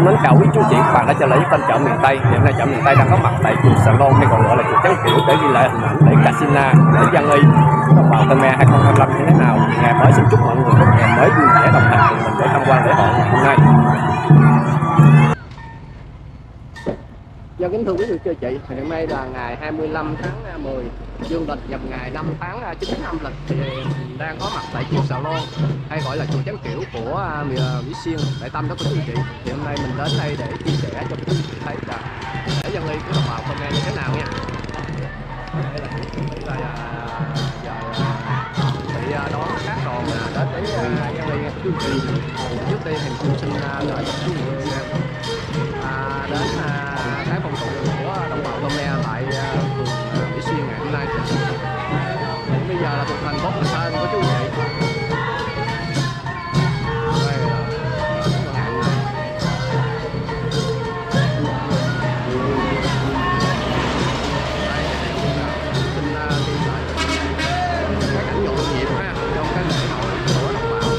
Mến chào quý chú chị và bạn đã trở lại với kênh chợ miền Tây. Hiện nay chợ miền Tây đang có mặt tại chùa Salon hay còn gọi là chùa Trấn Kiểu để ghi lại hình ảnh để Casina để Giang Y vào Khmer 2025 như thế nào. Ngày mới xin chúc mọi người một ngày mới vui vẻ đồng hành cùng mình để tham quan lễ hội ngày hôm nay. Dân kính thưa quý vị chị, hiện nay là ngày 25 tháng 10 dương lịch nhập ngày 5 tháng 9 âm lịch thì mình đang có mặt tại chùa Salon hay gọi là chùa Trấn Kiểu của Mỹ Xuyên tại Tâm đó quý vị chị. Thì hôm nay mình đến đây để chia sẻ cho quý vị thấy là để Dân Y của đồng bào Khmer như thế nào nha. Đây là chuẩn bị là giờ bị đón các đoàn đến để Dân Y quý vị. Trước tiên thì mình xin gửi quý vị đến cái phong tục của đồng bào Khmer tại phường Mỹ Xuyên ngày hôm nay. Bây giờ là thuộc thành phố Cần Thơ của chú vị. Đây là ngàn này. Xin ghi lại cái cảnh nhộn nhịp ha trong cái lễ hội của đồng bào.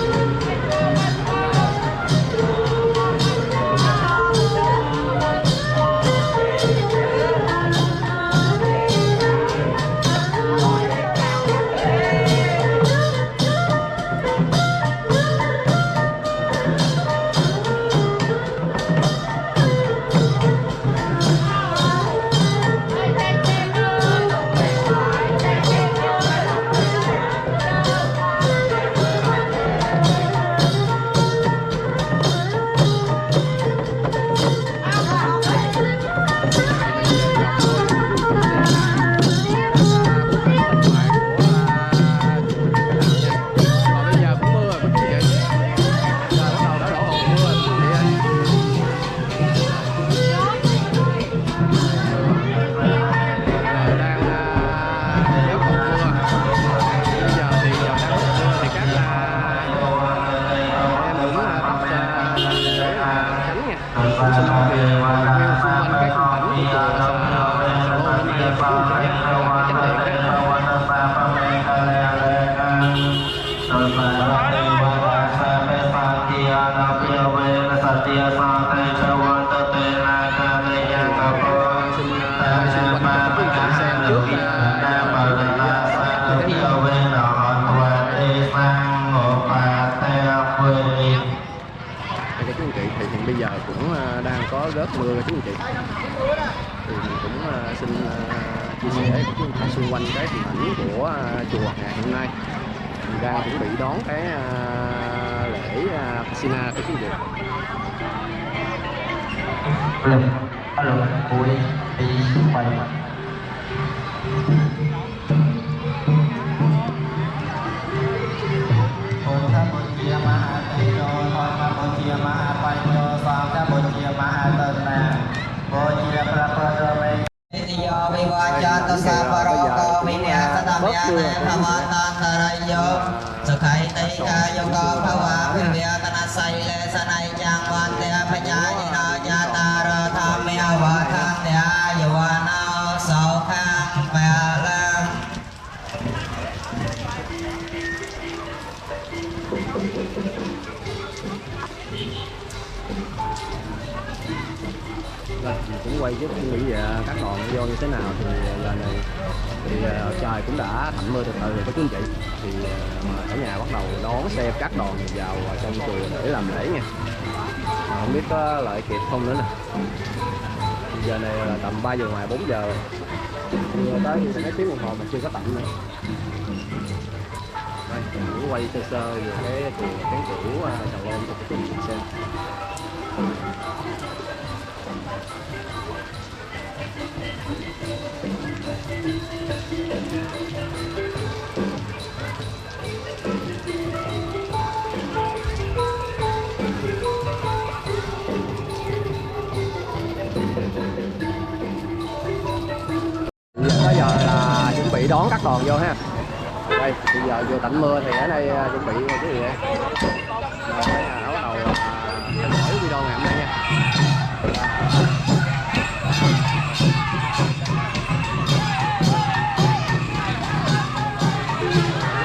Bây giờ cũng đang có rớt mưa chú anh chị, thì mình cũng xin chia sẻ với chú anh chị xung quanh cái hình ảnh của chùa ngày hôm nay. Mình đang chuẩn bị đón cái lễ Casina của chú anh chị. สุขัยติกายโยกภวะพิเวกนาไสเลสนัยจังวันเตพญาญินาญาตารธรรมยวะทังเตอายุวานาโสขังเปลัง Rồi, mình cũng quay giúp suy nghĩ về các đoàn vô như thế nào thì lần này thì trời cũng đã tạnh mưa từ từ rồi các chú anh chị thì mà cả nhà bắt đầu đón xe các đoàn vào trong chùa để làm lễ nha. Mà không biết có lại kịp không nữa nè. Giờ này là tầm 3 giờ ngoài 4 giờ mưa tới thì mấy tiếng đồng hồ mà chưa có tạnh nữa. Đây, mình cũng quay sơ sơ về cái chùa Quán Cửu Trà Lôn cho các chú anh chị xem. Bây giờ là chuẩn bị đón các đoàn vô ha. Đây, bây giờ vừa tạnh mưa thì ở đây chuẩn bị cái gì vậy? Rồi bắt đầu theo dõi video ngày hôm nay nha.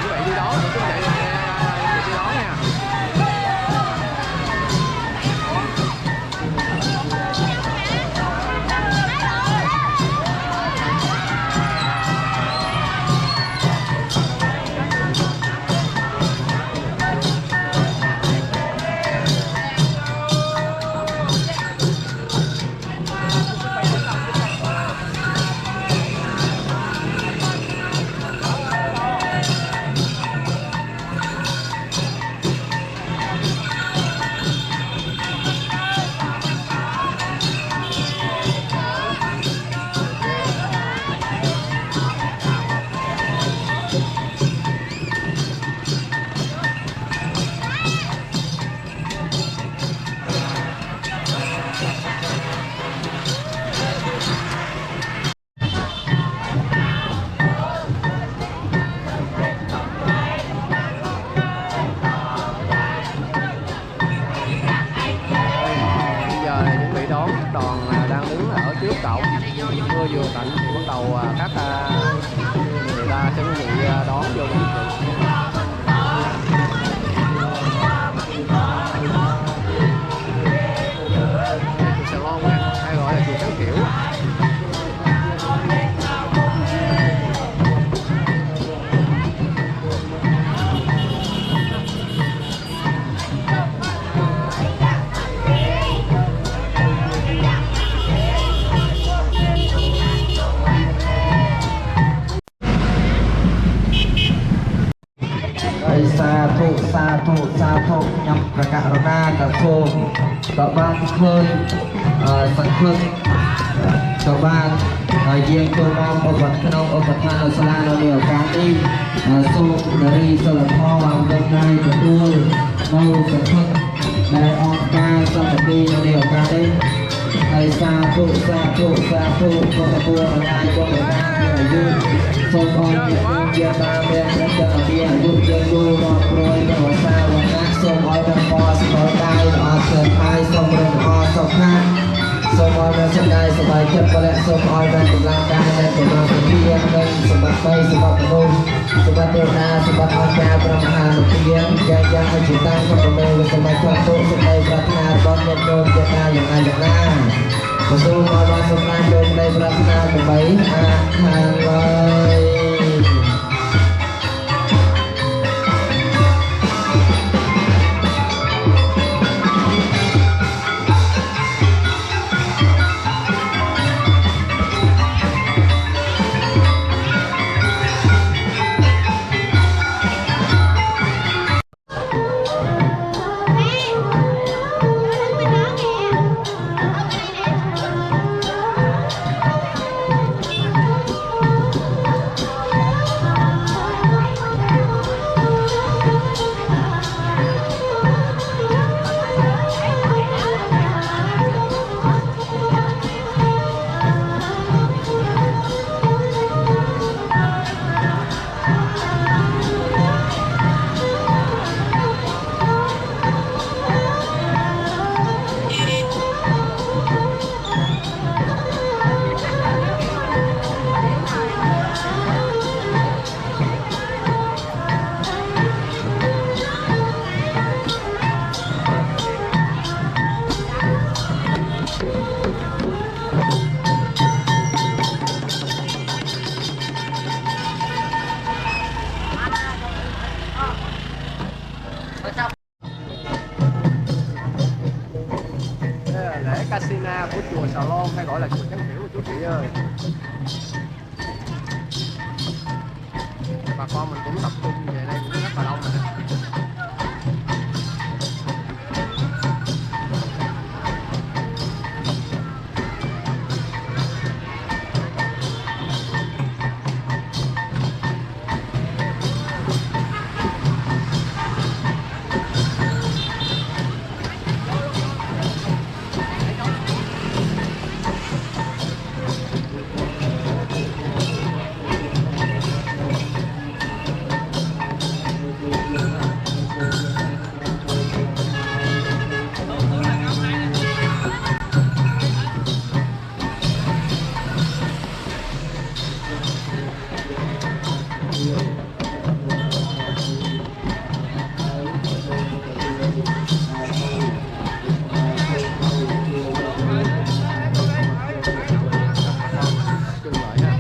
Chuẩn bị đi đón, chuẩn bị đi đón nha. Trước cổng mưa vừa tạnh thì bắt đầu các người ta sẽ bị đón vô Xà Lôn nha, hay gọi là chùa Trấn Kiểu. sa thu nhằmประกาศรณากระทรวงต่อบ้านเคยสังคมต่อบ้านเยี่ยมตัวมองอุปถัมภ์อุปทานสลาเราเดียวกันนี้สู้นารีสลับพ่อวางดำในกระตุ้นเราสังคมในองค์การสมัครเราเดียวกันนี้สาธุขอตัวงานก็ไม่ได้ยืนทรงอ่อนเยี่ยมมาเรียนและจะเรียนยุบเยินดูรอบโรยในหัวใจวันนักทรงอ่อนเป็นพอสมอได้เกิดไทยทรงเรื่องสมพันทรงอ่อนเป็นสิ่งใดสบายเจ็บและทรงอ่อนเป็นกำลังกายและกำลังเพียรเป็นสมบัติไปสมบัติมนุษย์สมบัติเทวดาสมบัติอาจารย์ประธานเพียรยังให้จิตตั้งกับตัวเองสมบัติความสุขสมบัติประธานบอลเย็นโดนจะได้อย่างไรอย่างนั้น Betul Allah Subhanahu wa taala berasal dari Allah. Đây là lễ Casina của chùa Sào Lôn hay gọi là chùa Trấn Kiểu chú chị ơi. Bà con mình cũng tập trung về đây cũng rất là đông rồi. Chung lại ha.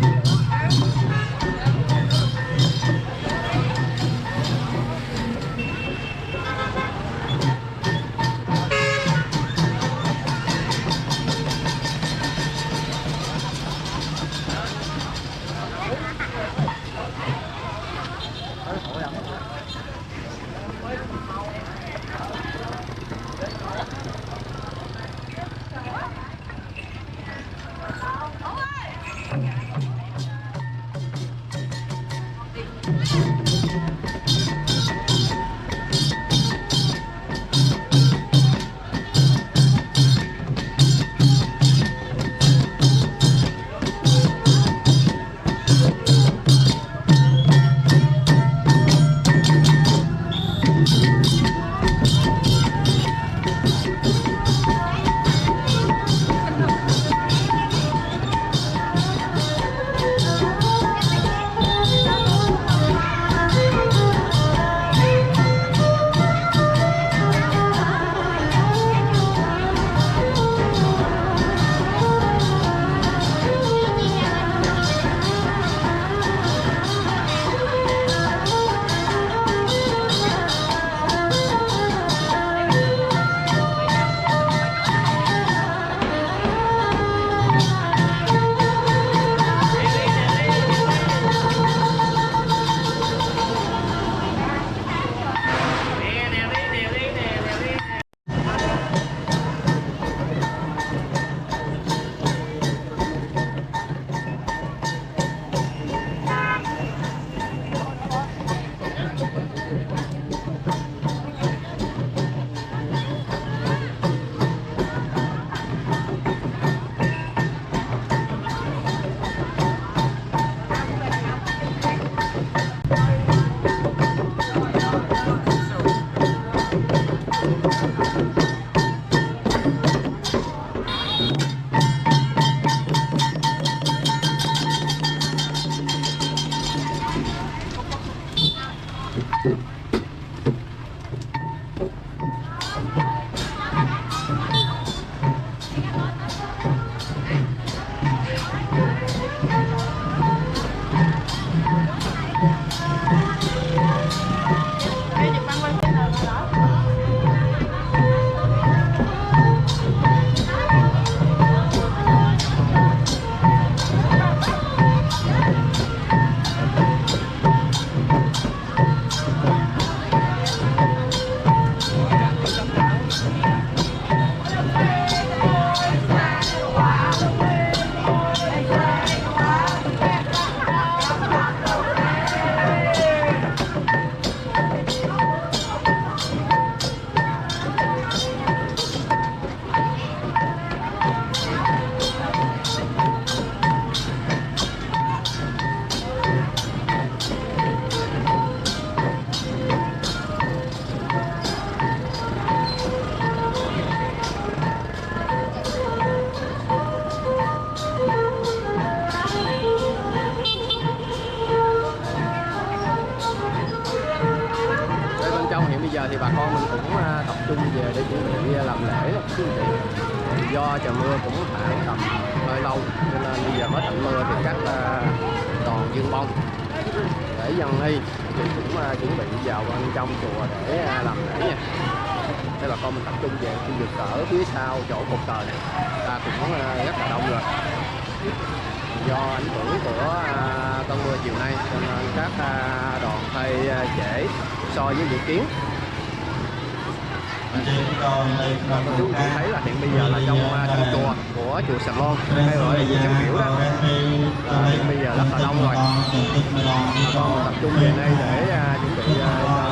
giờ thì bà con mình cũng tập trung về để chuẩn bị làm lễ đó, quý vị. Do trời mưa cũng khoảng tầm hơi lâu cho nên bây giờ mới tạnh mưa thì chắc còn dương bông. để dân y thì cũng chuẩn bị vào bên trong chùa để làm lễ nha. Đây bà con mình tập trung về khu vực ở phía sau chỗ cột cờ này, ta cũng rất là đông rồi. Do ảnh hưởng của cơn mưa chiều nay cho nên các đoàn hơi trễ so với dự kiến. Chú cũng thấy là hiện bây giờ là trong chùa của chùa Sầm Lon hay gọi là chùa Trấn Kiểu đó, hiện bây giờ rất là đông rồi. Con tập trung về đây để chuẩn bị lễ nha.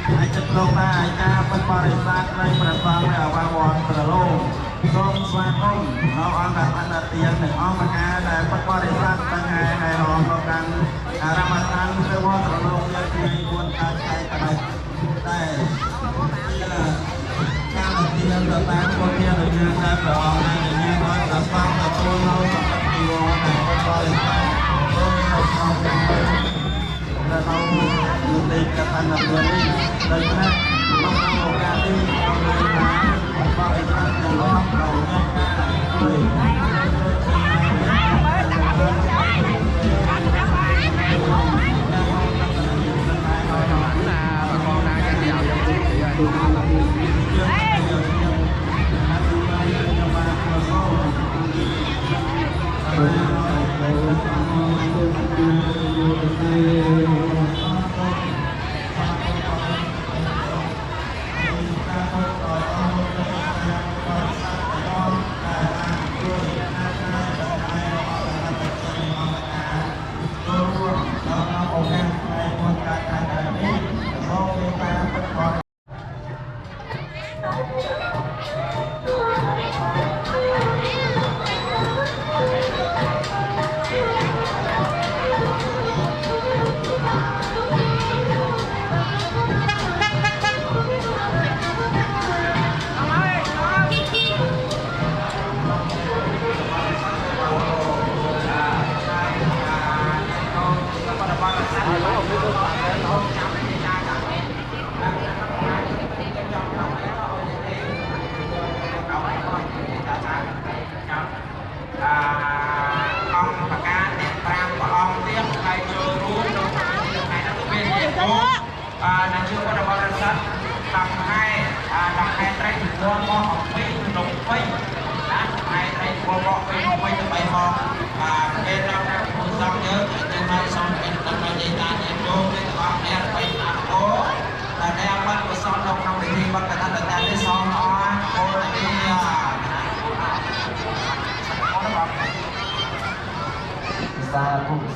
ai chất lâu ta cha bất ba để sát đây phần vang này ở ba bọn từ lâu sông xoa không nó ăn đặt ăn đặt tiền để ăn mà ca này bất ba để sát tăng ngày ngày họ nó đang ra mặt ăn từ bọn từ lâu như thì buôn ta chạy cả này đây là cha là tiền là bán con tiền là nhà ta phải ăn này để nhà nói là sao là tôi lâu là cái điều này bất ba để sát tôi là sao là lâuอยู่ในกระทันหันนี้เลยนะต้องเอาโอกาสที่เอาเลยนะว่าไอ้ท่านจะร้องเราง่ายๆเลย ảnh bà con đang chạy vào trong siêu thị rồi.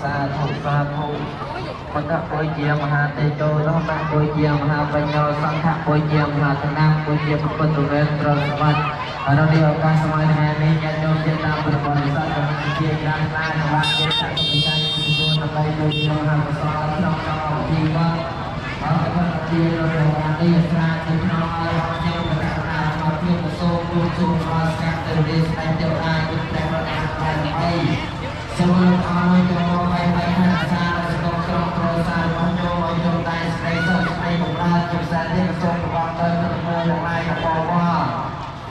sa thu Phật bồi chia mah tê tô đó bạn bồi chia mah bạch nhau sang thạc bồi chia mah thân nam bồi chia phật tu ren tròn vật ở đâu đi ở ca samai này này nhà trong Việt Nam bồi bồi sa trong chia đan la bạn chia sẻ trong cái này chúng tôi đây bồi chia mah sa trong trong chi ba ở bên kia rồi đi ra từ trong nhau cả là họ chia một số tu tu và các từ đi sai tiêu ai cũng đang làm đây sebelum awal jauh baik-baik hasan sekolah terusan menjual jauh dari stasiun stasiun berat jurusan di stasiun Kuala Lumpur ke bawah.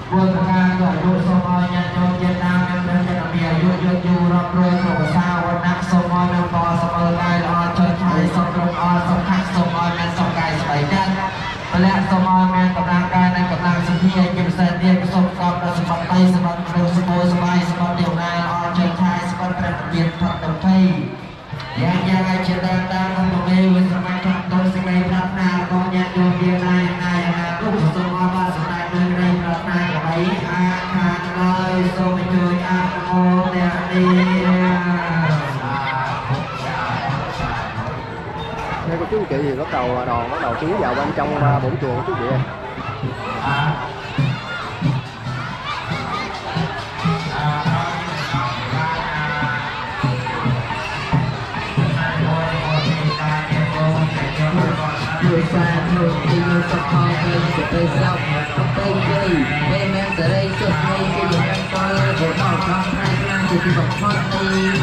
Buat pengajar dulu semuanya jauh Vietnam yang berjalan biar yuk rap roy bersama nak semua yang bawa sebagai orang cai sokong orang sokak semua yang sokai sebaikan. Melihat semua yang tenangkan dan tenang sedia jurusan dia kesokong dan sebagai sebab terus semua sebagai sebab dia orang cai biệt thật đồng thầy yang ai chia tay ta không có bê với sự mạnh thật tôi sẽ gâyรับนาcó nhận được điều này này là lúc của tôi qua ba sự này nơi đâyรับนาcủa ấy a khang ơi tôi mới chơi a ô đẹp đi đây có chú chị gì bắt đầu đòn bắt đầu tiến vào bên trong bổn chùa chú chị em người xa người đi như sắp kho lên của tôi xong không tên gì bên em giờ đây suốt ngày khi dùng em coi bộ đỏ con hai năm thì bọc con đi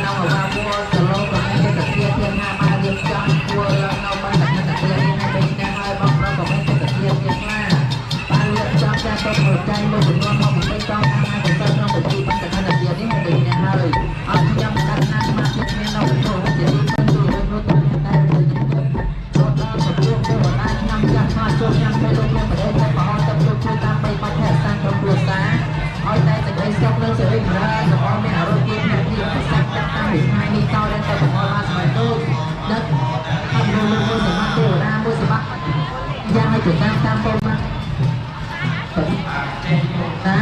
năm ở ba mua sờ lô còn em cái tật kia thêm hai ba điểm trăm cua lần nào ban đặt tật kia đi hai bên đang hai bọc nó còn em cái tật kia thêm hai ba lượng cho cha tôi một chai một bình ngon không một cây to hai cái sân không một chi ban đặt tật kia đi một bình nhà hơi ở trong đặt năm mà tiếp nên nó cũng thôi chỉ đi phân rồi nó tụi em tay cho nhau phải luôn nhau phải đây phải họ tập trung chơi tam bay bắt thẻ sang trong cuộc sáng hỏi tay từ đây xong lên sẽ hình ra rồi họ mới ở đôi kia này thì phải sang các tam bị hai đi to lên tay của họ ba phải đôi đất thằng luôn mua sẽ bắt đều ra mua sẽ bắt ra hai chuyển tam tam bông mà đó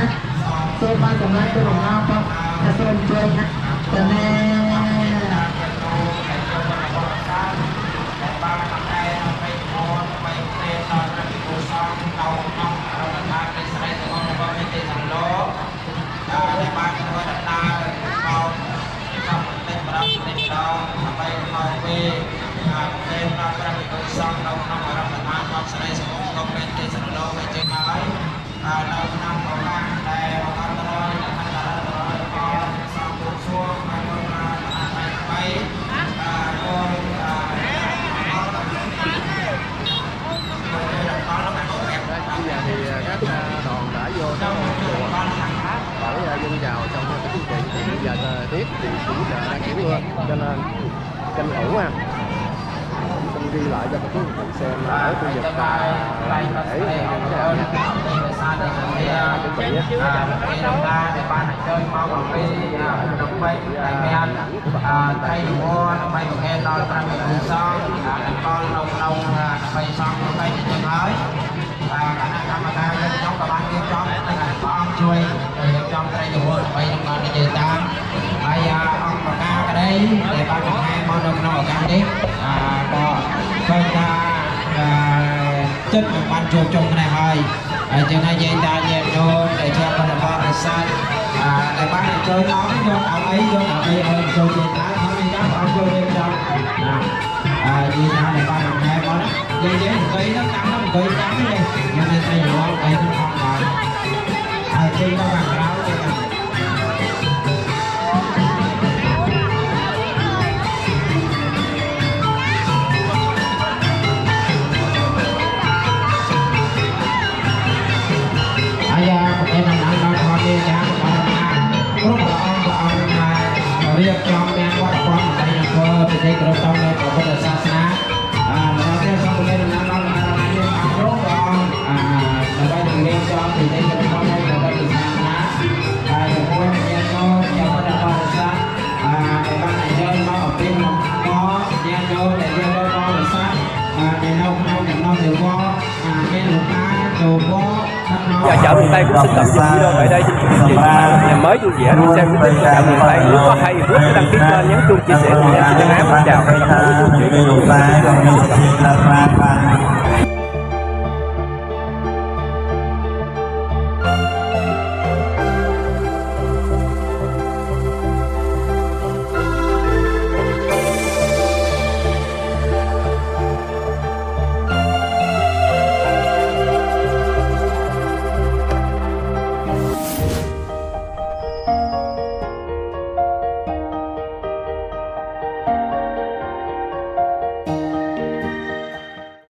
tôi ba cùng lên tôi đồng nhau không là tôi chơi nhá cho nên Bây giờ thì các đoàn đã vô trong chùa để dung vào trong cái chương trình. Thì bây giờ thời tiết thì cũng đang chuyển mưa cho nên tranh thủ ha, cũng ghi lại cho các quý vị xem ở khu vực làm lễ chuẩn bịជួយចំត្រីយវល់បីក្នុងបាននិយាយតាមហើយអង្គប្រការក្តីដែលបានបង្ហាញមកនៅក្នុងឱកាសនេះក៏ឃើញថាចិត្តបានជួបជុំគ្នាហើយចឹងហើយនិយាយថាញាតិញោមដែលជាបណ្ឌបរិស័ទដែលបានចូលមកយកអីយកអីឲ្យចូលជាតាហើយចាំអត់ចូលរៀបចំនិយាយថាដែលបានបង្ហាញមកនិយាយអង្គុយហ្នឹងតាមអង្គុយតាមនេះខ្ញុំនិយាយថាអីក្នុងអង្គបានហើយចេញមកខាងក្រៅទៅហើយប្រកេនដំណើរដល់ផងនេះយ៉ាងបងណាគ្រប់ព្រះអង្គរៀបចំមានវត្តប៉ុននៃអង្គពិធីគ្រប់តងនៃព្រះពុទ្ធសាសនាម្ដងទៀតសូមប្រកេនដំណើរដល់មហារាជអង្គគ្រប់ព្រះអង្គដើម្បីនឹងរៀបចំពិធីគ្រប់តងនៃព្រះពុទ្ធសាសនាហើយមួយញាតិញោមជាពុទ្ធបរិស័ទដែលបានអញ្ជើញមកអំពីមកញាតិញោមដែលយកដល់បរិស័ទដែលនៅក្នុងចំណោមទេវមានលោកតាចូលវត្តGiờ chợ miền Tây cũng xin tạm dừng video tại đây. Xin chào quý vị nhà mới vui vẻ đi xem cái tin chợ miền Tây. Nếu có hay thì đăng ký kênh, nhấn chuông chia sẻ cùng em. Xin chân ái chào.